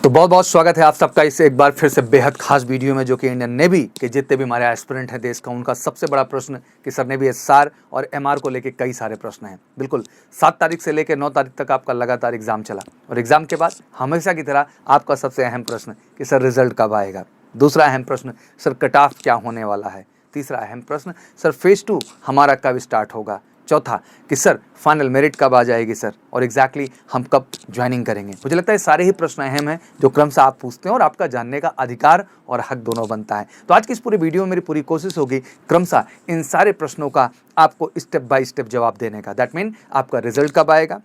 तो बहुत बहुत स्वागत है आप सबका इस एक बार फिर से बेहद खास वीडियो में, जो कि इंडियन नेवी के जितने भी हमारे एस्पिरेंट हैं देश का, उनका सबसे बड़ा प्रश्न कि सर नेवी एसआर और एमआर को लेके कई सारे प्रश्न हैं। बिल्कुल 7 तारीख से लेकर 9 तारीख तक आपका लगातार एग्जाम चला और एग्जाम के बाद हमेशा की तरह आपका सबसे अहम प्रश्न कि सर रिजल्ट कब आएगा। दूसरा अहम प्रश्न सर कट ऑफ क्या होने वाला है। तीसरा अहम प्रश्न सर फेज 2 हमारा कब स्टार्ट होगा। चौथा कि सर फाइनल मेरिट कब आ जाएगी सर, और एग्जैक्टली हम कब ज्वाइनिंग करेंगे। मुझे लगता है सारे ही प्रश्न अहम हैं जो क्रमशः आप पूछते हैं और आपका जानने का अधिकार और हक दोनों बनता है। तो आज की इस पूरी वीडियो में मेरी पूरी कोशिश होगी क्रमशः इन सारे प्रश्नों का आपको स्टेप बाय स्टेप जवाब देने का। दैट मीन आपका रिजल्ट कब आएगा,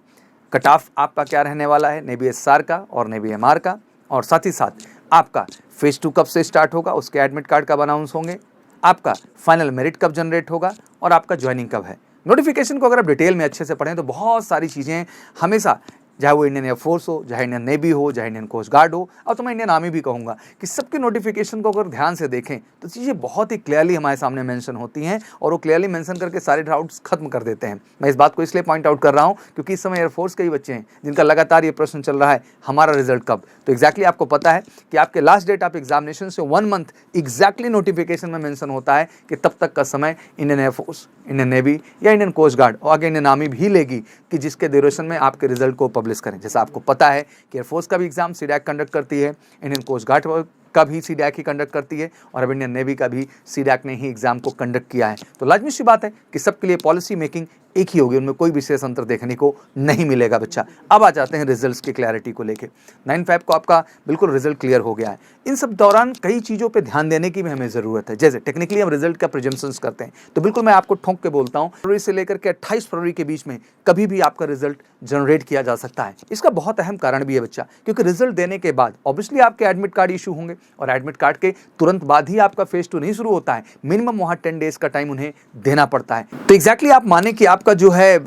कट ऑफ आपका क्या रहने वाला है नेवी एसआर का और नेवी एमआर का, और साथ ही साथ आपका फेज 2 कब से स्टार्ट होगा, उसके एडमिट कार्ड कब अनाउंस होंगे, आपका फाइनल मेरिट कब जनरेट होगा और आपका ज्वाइनिंग कब है। नोटिफिकेशन को अगर आप डिटेल में अच्छे से पढ़ें तो बहुत सारी चीज़ें हमेशा, चाहे वो इंडियन एयरफोर्स हो, चाहे इंडियन नेवी हो, चाहे इंडियन कोस्ट गार्ड हो, और तो मैं इंडियन आर्मी भी कहूँगा कि सबके नोटिफिकेशन को अगर ध्यान से देखें तो चीज़ें बहुत ही क्लियरली हमारे सामने मेंशन होती हैं और वो क्लियरली मेंशन करके सारे डाउट्स खत्म कर देते हैं। मैं इस बात को इसलिए पॉइंट आउट कर रहा हूँ क्योंकि इस समय एयरफोर्स के ही बच्चे हैं जिनका लगातार ये प्रश्न चल रहा है हमारा रिजल्ट कब। तो एग्जैक्टली आपको पता है कि आपके लास्ट डेट ऑफ एग्जामिनेशन से 1 मंथ एग्जैक्टली नोटिफिकेशन में मेंशन होता है कि तब तक का समय इंडियन एयरफोर्स, इंडियन नेवी या इंडियन कोस्ट गार्ड और आगे इंडियन आर्मी भी लेगी कि जिसके ड्यूरेशन में आपके रिजल्ट को पब्लिश करें। जैसा आपको पता है कि एयरफोर्स का भी एग्जाम सीडैक कंडक्ट करती है, इंडियन कोस्ट गार्ड का भी सीडैक ही कंडक्ट करती है और अब इंडियन नेवी का भी सीडैक ने ही एग्जाम को कंडक्ट किया है। तो लाजमी सी बात है कि सबके लिए पॉलिसी मेकिंग एक ही होगी, उनमें कोई विशेष अंतर देखने को नहीं मिलेगा बच्चा। अब आ जाते हैं रिजल्ट्स की क्लैरिटी को लेके। 9 फैब को आपका बिल्कुल रिजल्ट क्लियर हो गया है। इन सब दौरान कई चीज़ों पे ध्यान देने की भी हमें ज़रूरत है। जैसे टेक्निकली हम रिजल्ट का प्रिजम्पशंस करते हैं तो बिल्कुल मैं आपको ठोंक के बोलता हूँ फरवरी से लेकर के 28 फरवरी के बीच में कभी भी आपका रिजल्ट जनरेट किया जा सकता है। इसका बहुत अहम कारण भी है बच्चा, क्योंकि रिजल्ट देने के बाद ऑब्वियसली आपके एडमिट कार्ड इशू होंगे और एडमिट कार्ड के तुरंत बाद ही आपका फेज 2 नहीं शुरू होता है। मिनिमम वहाँ 10 डेज का टाइम उन्हें देना पड़ता है। तो एग्जैक्टली आप माने कि आपका जो है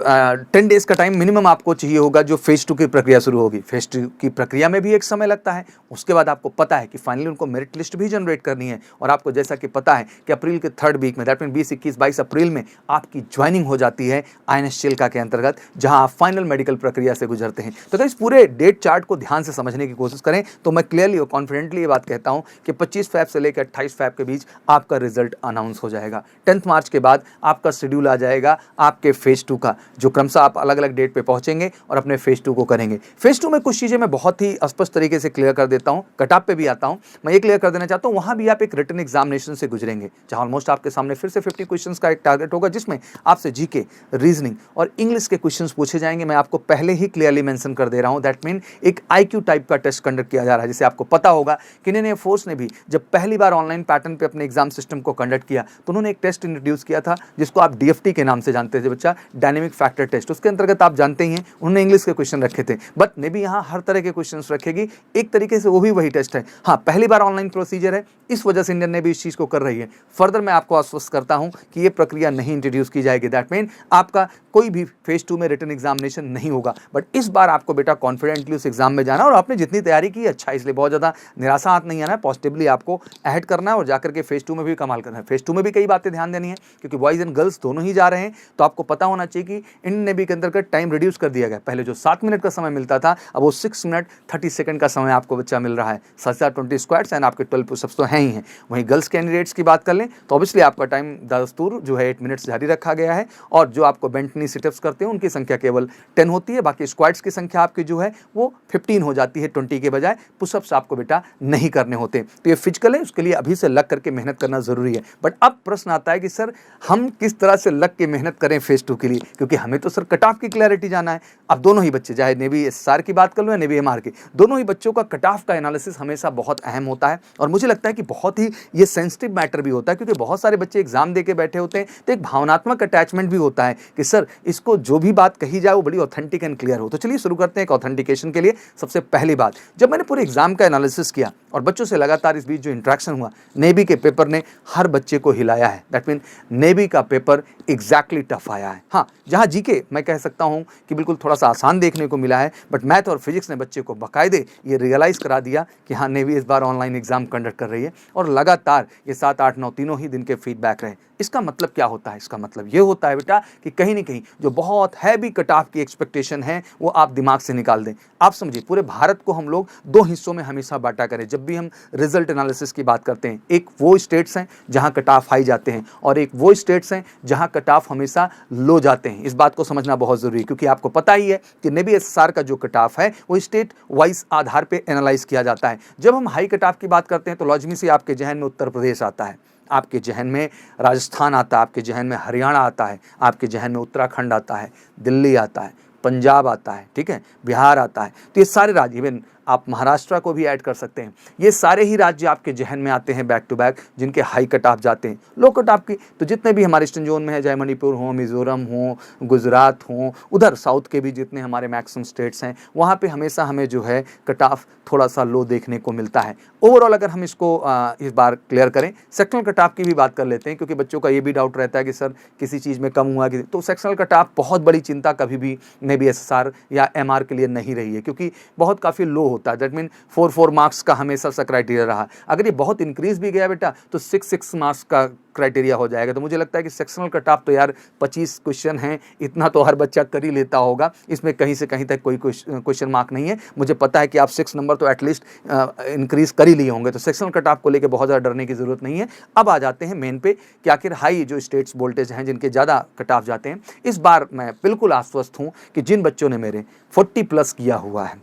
10 डेज का टाइम मिनिमम आपको चाहिए होगा जो फेज 2 की प्रक्रिया शुरू होगी। फेज 2 की प्रक्रिया में भी एक समय लगता है। उसके बाद आपको पता है कि फाइनली उनको मेरिट लिस्ट भी जनरेट करनी है और आपको जैसा कि पता है कि अप्रैल के 3rd वीक में, दैट मीन 20, 21, 22 अप्रैल में आपकी ज्वाइनिंग हो जाती है आईएनएस चिल्का के अंतर्गत, जहां आप फाइनल मेडिकल प्रक्रिया से गुजरते हैं। तो इस पूरे डेट चार्ट को ध्यान से समझने की कोशिश करें तो मैं क्लियरली और कॉन्फिडेंटली ये बात कहता हूं कि 25 फैब से लेकर 28 फैब के बीच आपका रिजल्ट अनाउंस हो जाएगा। 10 मार्च के बाद आपका शेड्यूल आ जाएगा आपके फेज 2 का, जो क्रमशः आप अलग अलग डेट पे पहुंचेंगे और अपने फेज 2 को करेंगे। फेज 2 में कुछ चीजें मैं बहुत ही स्पष्ट तरीके से क्लियर कर देता हूं, कटऑफ पे भी आता हूं। मैं ये क्लियर कर देना चाहता हूं वहां भी आप एक रिटन एग्जामिनेशन से गुजरेंगे जहां ऑलमोस्ट आपके सामने फिर से 50 क्वेश्चंस का एक टारगेट होगा, जिसमें आपसे जीके, रीजनिंग और इंग्लिश के क्वेश्चंस पूछे जाएंगे। मैं आपको पहले ही क्लियरली मेंशन कर दे रहा हूं, दैट मीन एक आईक्यू टाइप का टेस्ट कंडक्ट किया जा रहा है। जैसे आपको पता होगा कि इंडियन एयरफोर्स ने भी जब पहली बार ऑनलाइन पैटर्न पे अपने एग्जाम सिस्टम को कंडक्ट किया तो उन्होंने एक टेस्ट इंट्रोड्यूस किया था जिसको आप डीएफटी के नाम से जानते थे बच्चा, डायनेमिक फैक्टर टेस्ट। उसके अंतर्गत आप जानते ही हैं उन्होंने इंग्लिश के क्वेश्चन रखे थे, बट नेवी यहाँ हर तरह के क्वेश्चंस रखेगी। एक तरीके से वो भी वही टेस्ट है। हाँ, पहली बार ऑनलाइन प्रोसीजर है, इस वजह से इंडियन नेवी इस चीज को कर रही है। फर्दर मैं आपको आश्वस्त करता हूं कि ये प्रक्रिया नहीं इंट्रोड्यूस की जाएगी। दैट मीन आपका कोई भी फेज 2 में रिटन एग्जामिनेशन नहीं होगा। बट इस बार आपको बेटा कॉन्फिडेंटली उस एग्जाम में जाना और आपने जितनी तैयारी की अच्छा, इसलिए बहुत ज्यादा निराशा हाथ नहीं आना है। पॉजिटिवली आपको अहेड करना है और जाकर के फेज 2 में भी कमाल करना है। फेज 2 में भी कई बातें ध्यान देनी है क्योंकि बॉयज एंड गर्ल्स दोनों ही जा रहे हैं। तो आपको पता होना चाहिए कि इंडियन नेवी के अंतर्गत टाइम रिड्यूस कर दिया गया। पहले जो 7 मिनट का समय मिलता था अब वो 6 मिनट 30 सेकंड का समय आपको बच्चा मिल रहा है। 720 स्क्वाट्स एंड आपके 12 पुशअप्स तो हैं ही हैं। वहीं गर्ल्स कैंडिडेट्स की बात कर लें तो ऑब्वियसली आपका टाइम दस्तूर जो है 8 मिनट्स जारी रखा गया है और जो आपको बेंट नी सिटअप्स करते हैं उनकी संख्या केवल 10 होती है। बाकी स्क्वाट्स की संख्या आपकी जो है वो 15 हो जाती है 20 के बजाय। पुशअप्स आपको बेटा नहीं करने होते। तो ये फिजिकल है, उसके लिए अभी से लग करके मेहनत करना जरूरी है। बट अब प्रश्न आता है कि सर हम किस तरह से लग के मेहनत करें फेज 2 के लिए, क्योंकि हमें तो सर कट ऑफ की क्लैरिटी जाना है। अब दोनों ही बच्चे, चाहे नेवी एसआर की बात कर लो या नेवी एमआर की, दोनों ही बच्चों का कट ऑफ का एनालिसिस हमेशा बहुत अहम होता है और मुझे लगता है कि बहुत ही ये सेंसिटिव मैटर भी होता है, क्योंकि बहुत सारे बच्चे एग्जाम दे के बैठे होते हैं तो एक भावनात्मक अटैचमेंट भी होता है कि सर इसको जो भी बात कही जाए वो बड़ी ऑथेंटिक एंड क्लियर हो। तो चलिए शुरू करते हैं एक ऑथेंटिकेशन के लिए। सबसे पहली बात, जब मैंने पूरे एग्जाम का एनालिसिस किया और बच्चों से लगातार इस बीच जो इंटरेक्शन हुआ, नेवी के पेपर ने हर बच्चे को हिलाया है। दैट मीन नेवी का पेपर एग्जैक्टली टफ आया है। हाँ, जहां जीके मैं कह सकता हूं कि बिल्कुल थोड़ा सा आसान देखने को मिला है, बट मैथ और फिजिक्स ने बच्चे को बाकायदे ये रियलाइज करा दिया कि हाँ नेवी इस बार ऑनलाइन एग्जाम कंडक्ट कर रही है और लगातार ये 7, 8, 9 तीनों ही दिन के फीडबैक रहे। इसका मतलब क्या होता है? इसका मतलब ये होता है बेटा कि कहीं ना कहीं जो बहुत हैवी कट ऑफ की एक्सपेक्टेशन है वो आप दिमाग से निकाल दें। आप समझिए, पूरे भारत को हम लोग दो हिस्सों में हमेशा बांटा करें जब भी हम रिजल्ट एनालिसिस की बात करते हैं। एक वो स्टेट्स हैं जहां कट ऑफ हाई जाते हैं और एक वो स्टेट्स हैं जहां कट ऑफ हमेशा लो जाते हैं। इस बात को समझना बहुत जरूरी है, क्योंकि आपको पता ही है कि नेवी एसएसआर का जो कट ऑफ है वो स्टेट वाइज आधार पर एनालाइज किया जाता है। जब हम हाई कट ऑफ की बात करते हैं तो लॉजिमी से आपके जहन में उत्तर प्रदेश आता है, आपके जहन में राजस्थान आता है, आपके जहन में हरियाणा आता है, आपके जहन में उत्तराखंड आता है, दिल्ली आता है, पंजाब आता है, ठीक है, बिहार आता है। तो ये सारे राज्य, इवन आप महाराष्ट्र को भी ऐड कर सकते हैं, ये सारे ही राज्य आपके जहन में आते हैं बैक टू बैक जिनके हाई कट ऑफ जाते हैं। लो कट ऑफ की तो जितने भी हमारे ईस्टर्न जोन में है, चाहे मणिपुर हो, मिजोरम हो, गुजरात हो, उधर साउथ के भी जितने हमारे मैक्सिमम स्टेट्स हैं वहाँ पे हमेशा हमें जो है कट ऑफ थोड़ा सा लो देखने को मिलता है। ओवरऑल अगर हम इसको इस बार क्लियर करें, सेक्शनल कट ऑफ की भी बात कर लेते हैं, क्योंकि बच्चों का ये भी डाउट रहता है कि सर किसी चीज़ में कम हुआ कि, तो सेक्शनल कट ऑफ बहुत बड़ी चिंता कभी भी नेवी एसएसआर या एमआर के लिए नहीं रही है, क्योंकि बहुत काफ़ी लो होता है। दैट मीन 4 मार्क्स का हमेशा सा क्राइटेरिया रहा। अगर ये बहुत इंक्रीज भी गया बेटा तो 6 मार्क्स का क्राइटेरिया हो जाएगा। तो मुझे लगता है कि सेक्शनल कट ऑफ तो यार 25 क्वेश्चन हैं, इतना तो हर बच्चा कर ही लेता होगा, इसमें कहीं से कहीं तक कोई क्वेश्चन मार्क नहीं है। मुझे पता है कि आप 6 नंबर तो एटलीस्ट इंक्रीज कर ही लिए होंगे, तो सेक्शनल कट ऑफ को लेकर बहुत ज़्यादा डरने की जरूरत नहीं है। अब आ जाते हैं मेन पे कि आखिर हाई जो स्टेट्स वोल्टेज हैं जिनके ज़्यादा कट ऑफ जाते हैं। इस बार मैं बिल्कुल आश्वस्त हूँ कि जिन बच्चों ने मेरे 40 प्लस किया हुआ है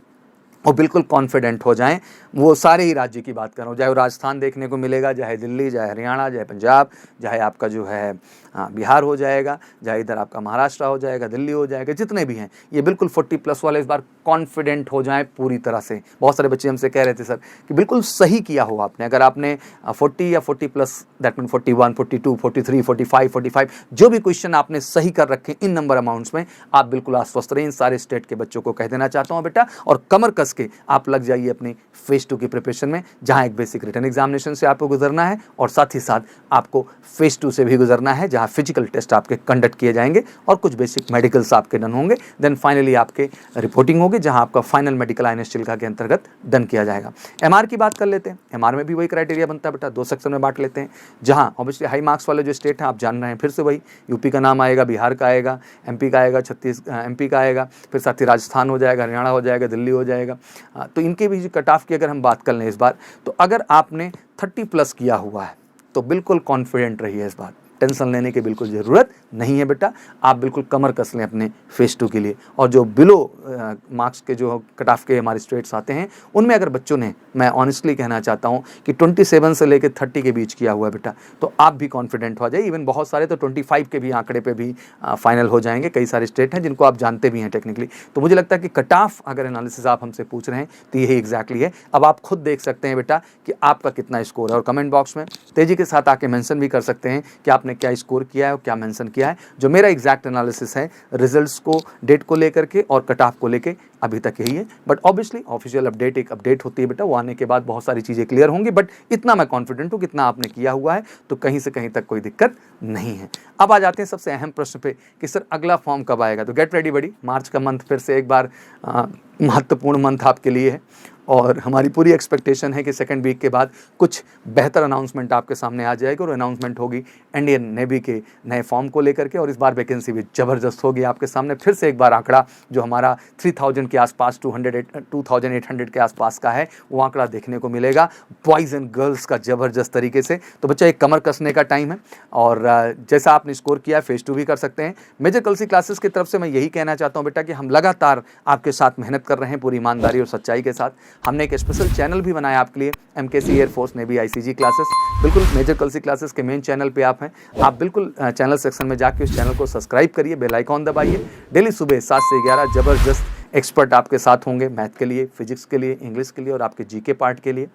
वो बिल्कुल कॉन्फिडेंट हो जाएं। वो सारे ही राज्य की बात कर रहा हूँ, चाहे वो राजस्थान देखने को मिलेगा, चाहे दिल्ली, चाहे हरियाणा, चाहे पंजाब, चाहे आपका जो है बिहार हो जाएगा, चाहे इधर आपका महाराष्ट्र हो जाएगा, दिल्ली हो जाएगा, जितने भी हैं ये बिल्कुल 40 प्लस वाले इस बार कॉन्फिडेंट हो जाएं पूरी तरह से। बहुत सारे बच्चे हमसे कह रहे थे सर कि बिल्कुल सही किया हो आपने, अगर आपने 40 या 40 प्लस, दैट मीन 41, 42, 43, 45, 45 जो भी क्वेश्चन आपने सही कर रखे इन नंबर अमाउंट्स में, आप बिल्कुल आश्वस्त रहें। इन सारे स्टेट के बच्चों को कह देना चाहता हूँ बेटा, और कमर कस के आप लग जाइए अपनी फेज 2 की प्रिपरेशन में, जहां एक बेसिक रिटन एग्जामिनेशन से आपको गुजरना है और साथ ही साथ आपको फेज 2 से भी गुजरना है, जहां फिजिकल टेस्ट आपके कंडक्ट किए जाएंगे और कुछ बेसिक मेडिकल्स आपके डन होंगे। देन फाइनली आपके रिपोर्टिंग होगी, जहां आपका फाइनल मेडिकल आईएनएस चिल्का के अंतर्गत डन किया जाएगा। एमआर की बात कर लेते हैं। एमआर में भी वही क्राइटेरिया बनता है बेटा, 2 सेक्शन में बांट लेते हैं, जहां ऑब्वियसली हाई मार्क्स वाले जो स्टेट हैं आप जान रहे हैं, फिर से वही यूपी का नाम आएगा, बिहार का आएगा, एमपी का आएगा, एमपी का आएगा, फिर साथ ही राजस्थान हो जाएगा, हरियाणा हो जाएगा, दिल्ली हो जाएगा। तो इनके भी कट ऑफ की अगर हम बात कर लें इस बार, तो अगर आपने 30 प्लस किया हुआ है तो बिल्कुल कॉन्फिडेंट रहिए, इस बार टेंशन लेने की बिल्कुल ज़रूरत नहीं है बेटा। आप बिल्कुल कमर कस लें अपने फेज 2 के लिए। और जो बिलो मार्क्स के जो कट ऑफ के हमारे स्टेट्स आते हैं उनमें अगर बच्चों ने, मैं ऑनेस्टली कहना चाहता हूं कि 27 से लेकर 30 के बीच किया हुआ है बेटा, तो आप भी कॉन्फिडेंट हो जाइए। इवन बहुत सारे तो 25 के भी आंकड़े पे भी फाइनल हो जाएंगे। कई सारे स्टेट हैं जिनको आप जानते भी हैं टेक्निकली। तो मुझे लगता है कि कट ऑफ अगर एनालिसिस आप हमसे पूछ रहे हैं तो यही एग्जैक्टली है। अब आप खुद देख सकते हैं बेटा कि आपका कितना स्कोर है, और कमेंट बॉक्स में तेजी के साथ आके मेंशन भी कर सकते हैं कि आपने क्या स्कोर किया है और क्या मेंशन किया है। जो मेरा एग्जैक्ट एनालिसिस है रिजल्ट्स को, डेट को लेकर के और कट ऑफ को लेकर, अभी तक यही है। बट ऑब्वियसली ऑफिशियल अपडेट एक अपडेट होती है बेटा, वो आने के बाद बहुत सारी चीज़ें क्लियर होंगी। बट इतना मैं कॉन्फिडेंट हूँ, कितना आपने किया हुआ है, तो कहीं से कहीं तक कोई दिक्कत नहीं है। अब आ जाते हैं सबसे अहम प्रश्न पे कि सर अगला फॉर्म कब आएगा। तो गेट रेडी बड़ी, मार्च का मंथ फिर से एक बार महत्वपूर्ण मंथ आपके लिए है, और हमारी पूरी एक्सपेक्टेशन है कि सेकंड वीक के बाद कुछ बेहतर अनाउंसमेंट आपके सामने आ जाएगी। और अनाउंसमेंट होगी इंडियन नेवी के नए फॉर्म को लेकर के, और इस बार वैकेंसी भी ज़बरदस्त होगी आपके सामने। फिर से एक बार आंकड़ा जो हमारा 3000 के आसपास, 2800 के आसपास का है, वो आंकड़ा देखने को मिलेगा बॉयज़ एंड गर्ल्स का ज़बरदस्त तरीके से। तो बच्चा एक कमर कसने का टाइम है, और जैसा आपने स्कोर किया है फेज 2 भी कर सकते हैं। मेजर कलसी क्लासेस की तरफ से मैं यही कहना चाहता हूँ बेटा कि हम लगातार आपके साथ मेहनत कर रहे हैं पूरी ईमानदारी और सच्चाई के साथ। हमने एक स्पेशल चैनल भी बनाया आपके लिए, MKC air force navy ICG classes. बिल्कुल मेजर कलसी क्लासेस के मेन चैनल पे आप हैं। आप बिल्कुल चैनल सेक्शन में जाके उस चैनल को सब्सक्राइब करिए, बेल आइकॉन दबाइए। डेली सुबह 7 से 11 ज़बरदस्त एक्सपर्ट आपके साथ होंगे, मैथ के लिए, फिजिक्स के लिए, इंग्लिश के लिए और आपके जीके पार्ट के लिए।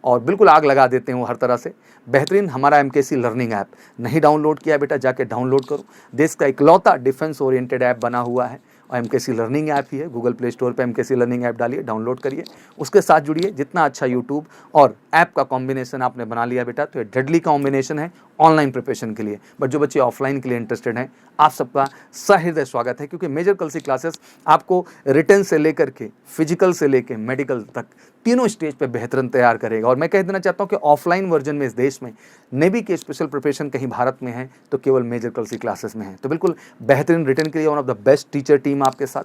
और बिल्कुल आग लगा देते हैं वो हर तरह से। बेहतरीन हमारा एमकेसी लर्निंग ऐप नहीं डाउनलोड किया बेटा, जाके डाउनलोड करो। देश का इकलौता डिफेंस ओरिएंटेड ऐप बना हुआ है, और एमकेसी लर्निंग ऐप ही है। गूगल प्ले स्टोर पे एमकेसी लर्निंग ऐप डालिए, डाउनलोड करिए, उसके साथ जुड़िए। जितना अच्छा यूट्यूब और ऐप का कॉम्बिनेशन आपने बना लिया बेटा, तो ये डेडली कॉम्बिनेशन है ऑनलाइन प्रिपरेशन के लिए। बट जो बच्चे ऑफलाइन के लिए इंटरेस्टेड हैं, आप सबका सहृदय स्वागत है, क्योंकि मेजर कल सी क्लासेस आपको रिटन से लेकर के फिजिकल से लेकर मेडिकल तक तीनों स्टेज पे बेहतरीन तैयार करेगा। और मैं कह देना चाहता हूं कि ऑफलाइन वर्जन में इस देश में नेवी की स्पेशल प्रिपरेशन कहीं भारत में है तो केवल मेजर कल सी क्लासेस में है। तो बिल्कुल बेहतरीन रिटन के लिए one of the best teacher team आपके साथ,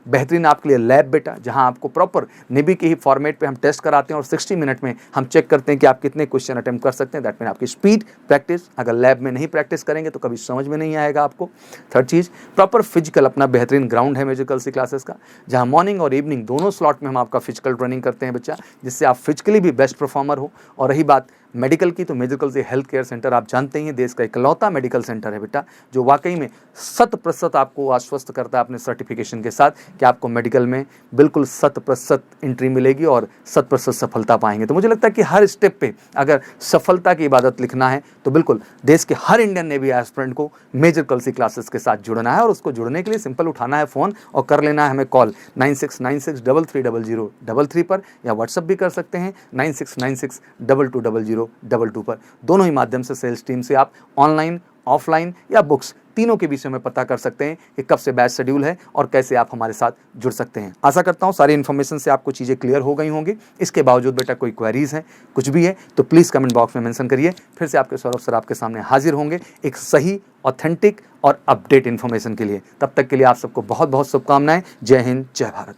बेहतरीन आपके लिए लैब बेटा, जहां आपको प्रॉपर नेवी के ही फॉर्मेट पे हम टेस्ट कराते हैं और 60 मिनट में हम चेक करते हैं कि आप कितने क्वेश्चन अटेम्प्ट कर सकते हैं। दैट मीन आपकी स्पीड, प्रैक्टिस, अगर लैब में नहीं प्रैक्टिस करेंगे तो कभी समझ में नहीं आएगा आपको। थर्ड चीज़, प्रॉपर फिजिकल अपना बेहतरीन ग्राउंड है मेजर कल सी क्लासेस का, जहां मॉर्निंग और इवनिंग दोनों स्लॉट में हम आपका फिजिकल ट्रेनिंग करते हैं बच्चा, जिससे आप फिजिकली भी बेस्ट परफॉर्मर हो। और रही बात मेडिकल की, तो मेजर कल सी हेल्थ केयर सेंटर आप जानते ही हैं, देश का इकलौता मेडिकल सेंटर है बेटा, जो वाकई में 100% आपको आश्वस्त करता है अपने सर्टिफिकेशन के साथ कि आपको मेडिकल में बिल्कुल 100% एंट्री मिलेगी और 100% सफलता पाएंगे। तो मुझे लगता है कि हर स्टेप पे अगर सफलता की इबादत लिखना है तो बिल्कुल देश के हर इंडियन नेवी एस्पिरेंट को मेजर कल सी क्लासेस के साथ जुड़ना है। और उसको जुड़ने के लिए सिंपल उठाना है फ़ोन और कर लेना है हमें कॉल 9696330033 पर, या व्हाट्सअप भी कर सकते हैं 9696220022 पर। दोनों ही माध्यम से सेल्स टीम से आप ऑनलाइन, ऑफलाइन या बुक्स तीनों के विषय में पता कर सकते हैं कि कब से बैच शेड्यूल है और कैसे आप हमारे साथ जुड़ सकते हैं। आशा करता हूं सारी इन्फॉर्मेशन से आपको चीज़ें क्लियर हो गई होंगी। इसके बावजूद बेटा कोई क्वेरीज हैं, कुछ भी है, तो प्लीज़ कमेंट बॉक्स में मेंशन करिए। फिर से आपके सौरभ सर आपके सामने हाजिर होंगे एक सही, ऑथेंटिक और अपडेट इन्फॉर्मेशन के लिए। तब तक के लिए आप सबको बहुत बहुत शुभकामनाएं। जय हिंद, जय भारत।